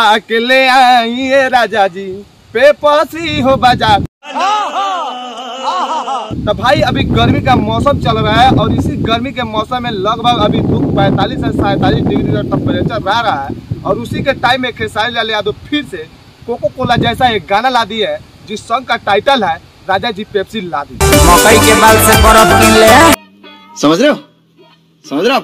अकेले आइए राजा जी पेपसी हो बाजार। तो भाई अभी गर्मी का मौसम चल रहा है और इसी गर्मी के मौसम में लगभग अभी धूप 45 से 47 डिग्री का टेम्परेचर रहा है और उसी के टाइम में खेसारी लाल यादव फिर से कोको कोला जैसा एक गाना ला दी है जिस सॉन्ग का टाइटल है राजा जी पेप्सी ला दी। मकई के बाल से बर्फ किन ले, समझ रहे हो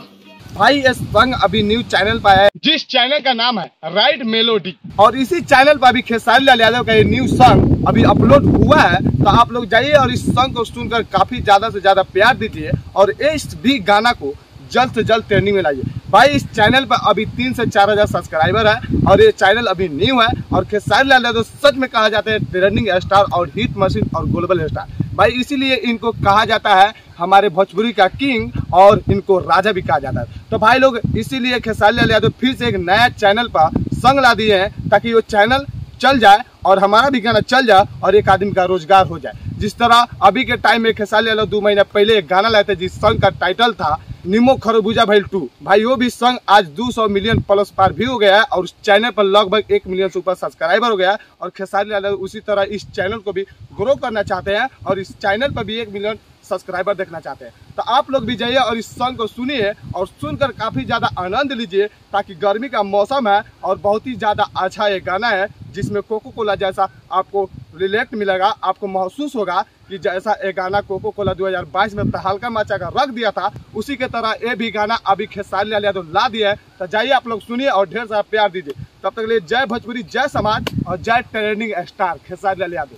भाई। ये सॉन्ग अभी न्यूज चैनल पर है जिस चैनल का नाम है राइट मेलोडी और इसी चैनल पर अभी खेसारी लाल यादव का ये न्यू सॉन्ग अभी अपलोड हुआ है। तो आप लोग जाइए और इस सॉन्ग को सुनकर काफी ज्यादा से ज्यादा प्यार दीजिए और इस भी गाना को जल्द से जल्द ट्रेंडिंग में लाइए। भाई इस चैनल पर अभी 3 से 4 हजार सब्सक्राइबर है और ये चैनल अभी न्यू है और खेसारी लाल यादव सच में कहा जाता है ट्रेंडिंग स्टार और हिट मशीन और ग्लोबल स्टार। भाई इसीलिए इनको कहा जाता है हमारे भोजपुरी का किंग और इनको राजा भी कहा जाता है। तो भाई लोग इसीलिए खेसारी लाल यादव फिर से एक नया चैनल पर सॉन्ग ला दिए हैं ताकि वो चैनल चल जाए और हमारा भी गाना चल जाए और एक आदमी का रोजगार हो जाए। जिस तरह अभी के टाइम में खेसारी लाल यादव 2 महीना पहले एक गाना लाए थे जिस सॉन्ग का टाइटल था निमो खरबूजा भइल 2। भाई वो भी सॉन्ग आज 200 मिलियन प्लस पार भी हो गया है और उस चैनल पर लगभग 1 मिलियन से ऊपर सब्सक्राइबर हो गया है और खेसारी लाल यादव उसी तरह इस चैनल को भी ग्रो करना चाहते हैं और इस चैनल पर भी 1 मिलियन सब्सक्राइबर देखना चाहते हैं। तो आप लोग भी जाइए और इस सॉन्ग को सुनिए और सुनकर काफी ज्यादा आनंद लीजिए ताकि गर्मी का मौसम है और बहुत ही ज्यादा अच्छा ये गाना है जिसमें कोको कोला जैसा आपको रिलेट मिलेगा। आपको महसूस होगा कि जैसा ये गाना कोको कोला 2022 में हल्का मचा कर रख दिया था उसी के तरह ये भी गाना अभी खेसारी लाल यादव ला दिया है। तो जाइए आप लोग सुनिए और ढेर सारा प्यार दीजिए। तब तक के लिए जय भोजपुरी, जय समाज और जय ट्रेंडिंग स्टार खेसारी लाल यादव।